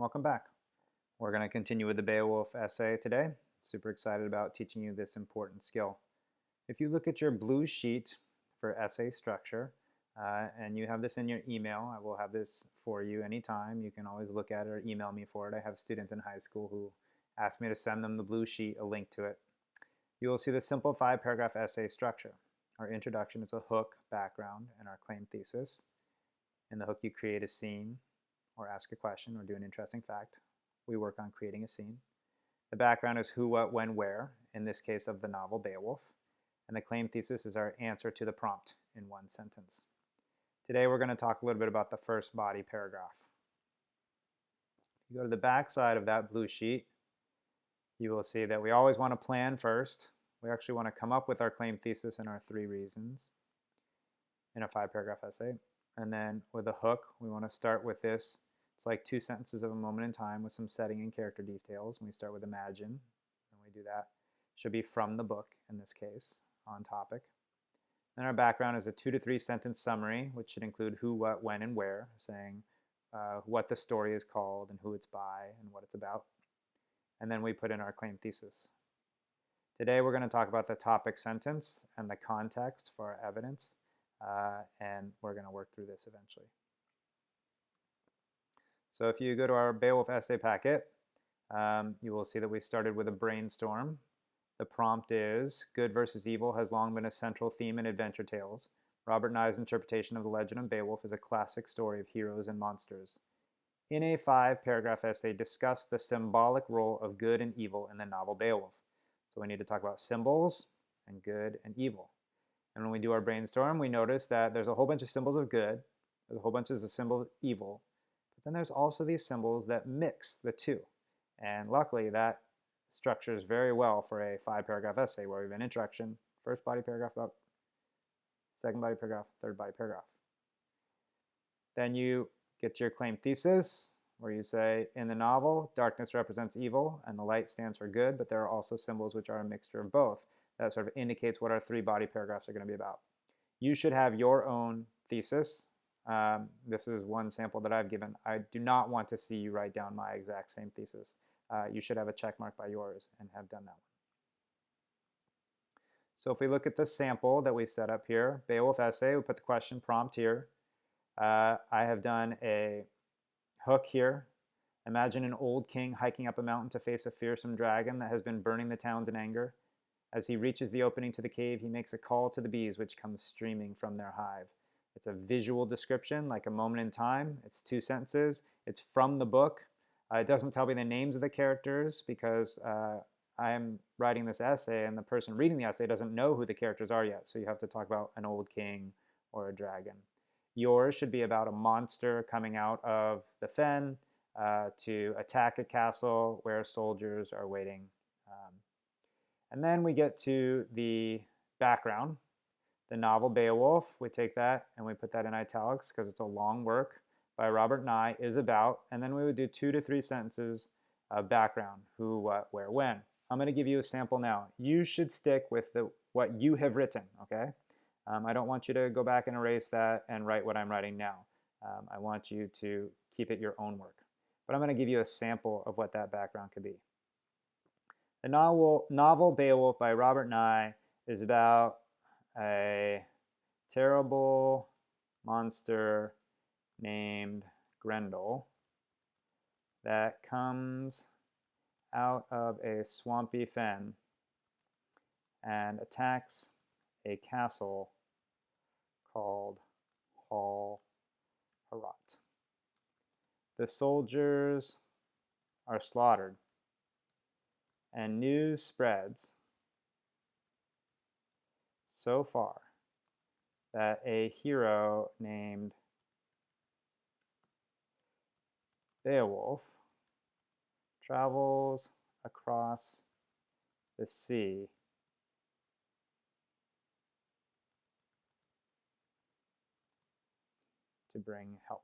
Welcome back. We're going to continue with the Beowulf essay today. Super excited about teaching you this important skill. If you look at your blue sheet for essay structure, and you have this in your email, I will have this for you anytime. You can always look at it or email me for it. I have students in high school who ask me to send them the blue sheet, a link to it. You will see the simple 5-paragraph essay structure. Our introduction is a hook, background, and our claim thesis. In the hook, you create a scene, or ask a question, or do an interesting fact. We work on creating a scene. The background is who, what, when, where, in this case of the novel Beowulf. And the claim thesis is our answer to the prompt in one sentence. Today we're going to talk a little bit about the first body paragraph. If you go to the back side of that blue sheet, you will see that we always want to plan first. We actually want to come up with our claim thesis and our 3 reasons in a 5-paragraph essay. And then with a hook, we want to start with this. It's like 2 sentences of a moment in time with some setting and character details. And we start with imagine, and we do that. Should be from the book in this case, on topic. Then our background is a 2 to 3 sentence summary, which should include who, what, when, and where, saying what the story is called and who it's by and what it's about. And then we put in our claim thesis. Today we're going to talk about the topic sentence and the context for our evidence, and we're going to work through this eventually. So if you go to our Beowulf essay packet, you will see that we started with a brainstorm. The prompt is, good versus evil has long been a central theme in adventure tales. Robert Nye's interpretation of the legend of Beowulf is a classic story of heroes and monsters. In a 5-paragraph essay, discuss the symbolic role of good and evil in the novel Beowulf. So we need to talk about symbols and good and evil. And when we do our brainstorm, we notice that there's a whole bunch of symbols of good, there's a whole bunch of symbols of evil, but then there's also these symbols that mix the two. And luckily, that structures very well for a 5-paragraph essay where we have an introduction, first body paragraph about, second body paragraph, third body paragraph. Then you get to your claim thesis, where you say, in the novel, darkness represents evil and the light stands for good, but there are also symbols which are a mixture of both. That sort of indicates what our 3 body paragraphs are going to be about. You should have your own thesis. This is one sample that I've given. I do not want to see you write down my exact same thesis. You should have a check mark by yours and have done that one. So if we look at the sample that we set up here, Beowulf essay, we put the question prompt here. I have done a hook here. Imagine an old king hiking up a mountain to face a fearsome dragon that has been burning the towns in anger. As he reaches the opening to the cave, he makes a call to the bees, which come streaming from their hive. It's a visual description, like a moment in time. It's 2 sentences. It's from the book. It doesn't tell me the names of the characters because I am writing this essay, and the person reading the essay doesn't know who the characters are yet. So you have to talk about an old king or a dragon. Yours should be about a monster coming out of the fen to attack a castle where soldiers are waiting. And then we get to the background. The novel Beowulf, we take that and we put that in italics because it's a long work by Robert Nye, is about, and then we would do 2 to 3 sentences of background, who, what, where, when. I'm going to give you a sample now. You should stick with what you have written, okay? I don't want you to go back and erase that and write what I'm writing now. I want you to keep it your own work. But I'm going to give you a sample of what that background could be. The novel Beowulf by Robert Nye is about a terrible monster named Grendel that comes out of a swampy fen and attacks a castle called Hall Herat. The soldiers are slaughtered, and news spreads so far that a hero named Beowulf travels across the sea to bring help.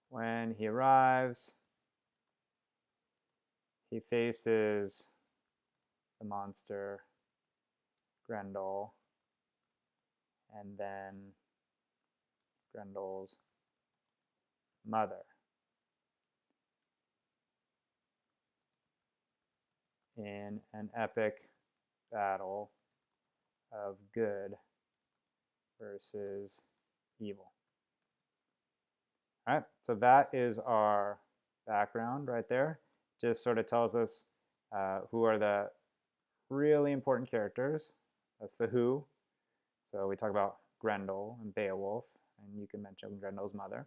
When he arrives, he faces the monster Grendel, and then Grendel's mother. In an epic battle of good versus evil. All right, so that is our background right there. Just sort of tells us who are the really important characters. That's the who. So we talk about Grendel and Beowulf, and you can mention Grendel's mother.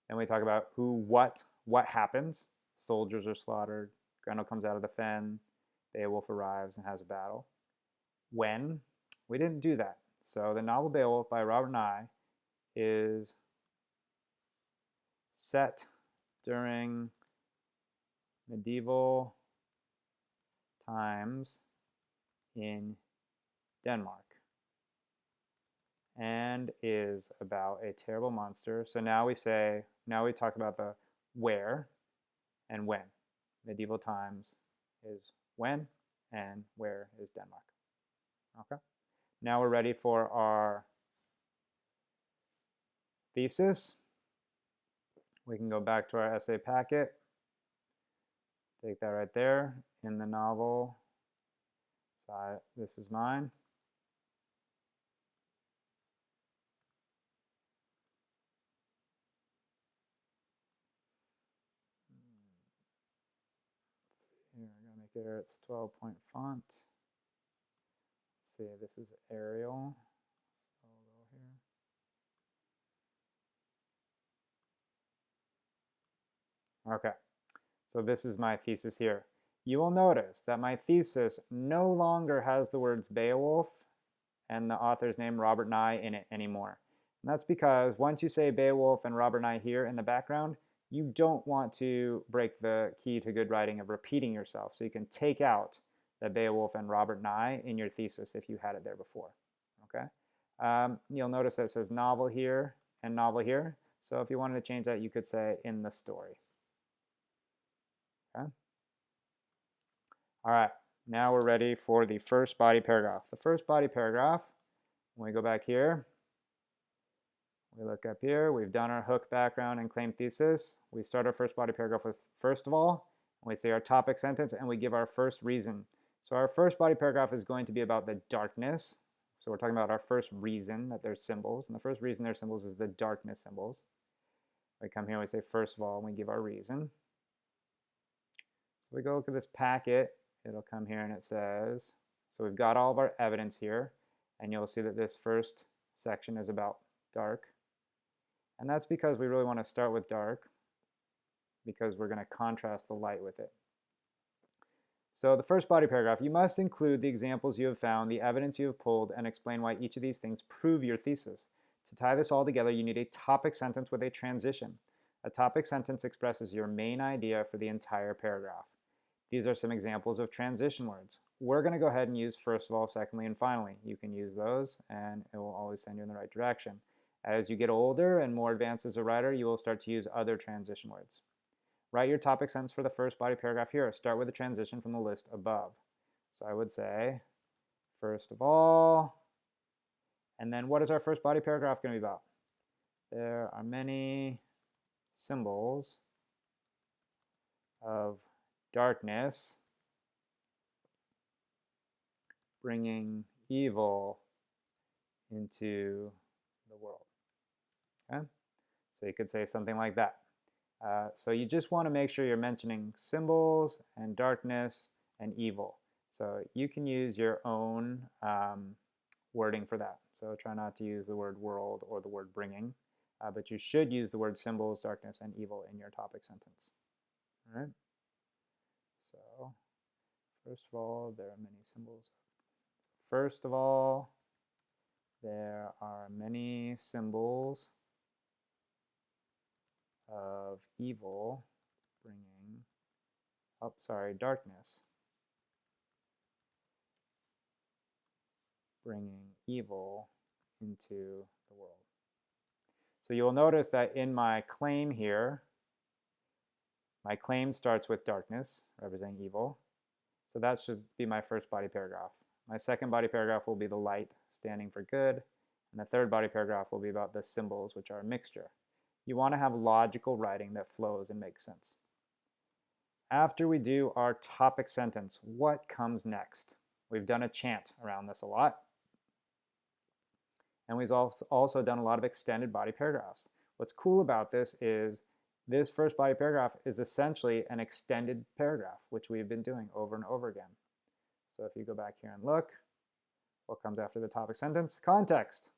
Then we talk about who, what happens. Soldiers are slaughtered. Grendel comes out of the fen. Beowulf arrives and has a battle. When? We didn't do that. So the novel Beowulf by Robert Nye is set during medieval times in Denmark and is about a terrible monster. So now we talk about the where and when. Medieval times is when, and where is Denmark. Okay. Now we're ready for our thesis. We can go back to our essay packet. Take that right there in the novel. So this is mine. Let's see here, I'm gonna make it, it's 12-point font. Let's see, this is Arial. So I'll go here. Okay, so this is my thesis here. You will notice that my thesis no longer has the words Beowulf and the author's name Robert Nye in it anymore. And that's because once you say Beowulf and Robert Nye here in the background, you don't want to break the key to good writing of repeating yourself. So you can take out the Beowulf and Robert Nye in your thesis if you had it there before. Okay. You'll notice that it says novel here and novel here. So if you wanted to change that, you could say in the story. Okay. All right. Now we're ready for the first body paragraph. The first body paragraph, when we go back here, we look up here, we've done our hook, background, and claim thesis. We start our first body paragraph with first of all, and we say our topic sentence, and we give our first reason. So our first body paragraph is going to be about the darkness. So we're talking about our first reason that there's symbols, and the first reason there's symbols is the darkness symbols. We come here and we say first of all, and we give our reason. So we go look at this packet, it'll come here and it says, so we've got all of our evidence here, and you'll see that this first section is about dark. And that's because we really want to start with dark, because we're going to contrast the light with it. So the first body paragraph, you must include the examples you have found, the evidence you have pulled, and explain why each of these things prove your thesis. To tie this all together, you need a topic sentence with a transition. A topic sentence expresses your main idea for the entire paragraph. These are some examples of transition words. We're going to go ahead and use first of all, secondly, and finally. You can use those, and it will always send you in the right direction. As you get older and more advanced as a writer, you will start to use other transition words. Write your topic sentence for the first body paragraph here. Start with a transition from the list above. So I would say, first of all, and then what is our first body paragraph going to be about? There are many symbols of darkness bringing evil into the world. Okay? So you could say something like that. So you just want to make sure you're mentioning symbols and darkness and evil. So you can use your own wording for that. So try not to use the word world or the word bringing, but you should use the word symbols, darkness, and evil in your topic sentence. All right? So first of all, there are many symbols. First of all, there are many symbols of evil bringing, darkness bringing evil into the world. So you'll notice that in my claim here, my claim starts with darkness, representing evil. So that should be my first body paragraph. My second body paragraph will be the light, standing for good. And the third body paragraph will be about the symbols, which are a mixture. You want to have logical writing that flows and makes sense. After we do our topic sentence, what comes next? We've done a chant around this a lot. And we've also done a lot of extended body paragraphs. What's cool about this is this first body paragraph is essentially an extended paragraph, which we've been doing over and over again. So if you go back here and look, what comes after the topic sentence? Context.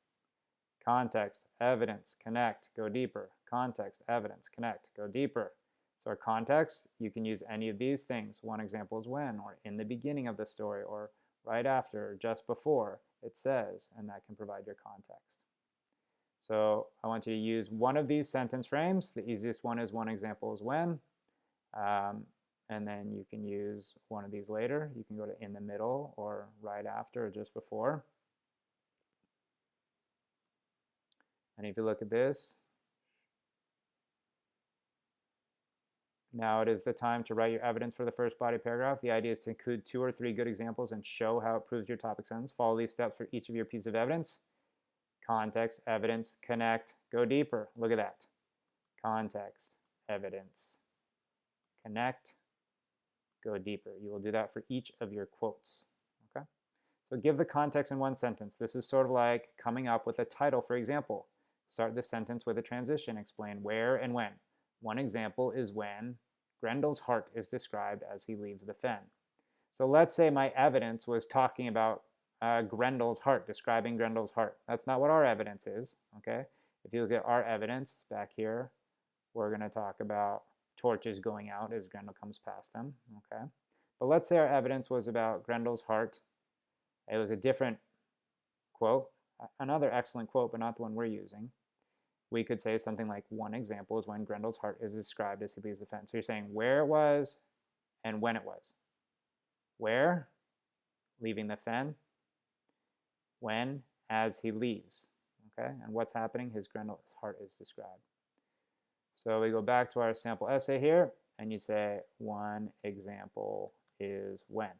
Context, evidence, connect, go deeper. Context, evidence, connect, go deeper. So our context, you can use any of these things. One example is when, or in the beginning of the story, or right after, or just before it says, and that can provide your context. So I want you to use one of these sentence frames. The easiest one is one example is when. And then you can use one of these later. You can go to in the middle, or right after, or just before. And if you look at this, now it is the time to write your evidence for the first body paragraph. The idea is to include 2 or 3 good examples and show how it proves your topic sentence. Follow these steps for each of your pieces of evidence. Context, evidence, connect, go deeper. Look at that. Context, evidence, connect, go deeper. You will do that for each of your quotes. Okay? So give the context in one sentence. This is sort of like coming up with a title, for example. Start the sentence with a transition. Explain where and when. One example is when Grendel's heart is described as he leaves the fen. So let's say my evidence was talking about Grendel's heart, describing Grendel's heart. That's not what our evidence is, okay? If you look at our evidence back here, we're going to talk about torches going out as Grendel comes past them, okay? But let's say our evidence was about Grendel's heart. It was a different quote, another excellent quote, but not the one we're using. We could say something like, one example is when Grendel's heart is described as he leaves the fen. So you're saying where it was and when it was. Where? Leaving the fen. When? As he leaves. Okay? And what's happening? His Grendel's heart is described. So we go back to our sample essay here, and you say, one example is when.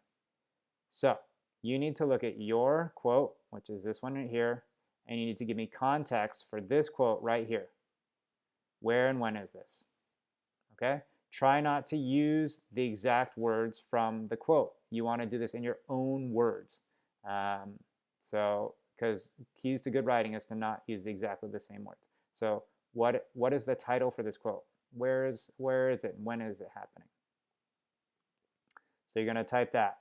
So you need to look at your quote, which is this one right here, and you need to give me context for this quote right here. Where and when is this? Okay? Try not to use the exact words from the quote. You want to do this in your own words. Because keys to good writing is to not use exactly the same words. So what is the title for this quote? Where is it? When is it happening? So you're going to type that.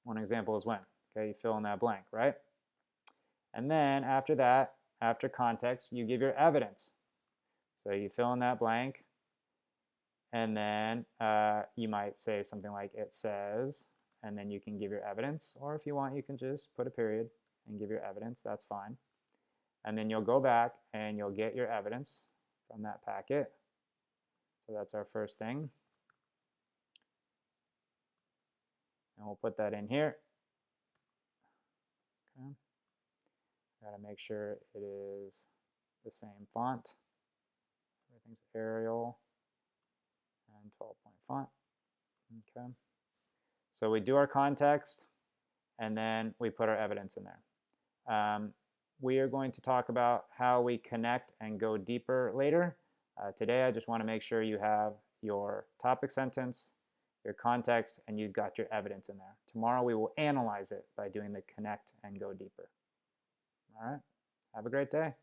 One example is when. Okay, you fill in that blank, right? And then after that, after context, you give your evidence. So you fill in that blank, and then you might say something like it says, and then you can give your evidence. Or if you want, you can just put a period and give your evidence. That's fine. And then you'll go back and you'll get your evidence from that packet. So that's our first thing. And we'll put that in here. Okay. Got to make sure it is the same font. Everything's Arial and 12-point font. Okay. So we do our context, and then we put our evidence in there. We are going to talk about how we connect and go deeper later. Today, I just want to make sure you have your topic sentence, your context, and you've got your evidence in there. Tomorrow, we will analyze it by doing the connect and go deeper. All right. Have a great day.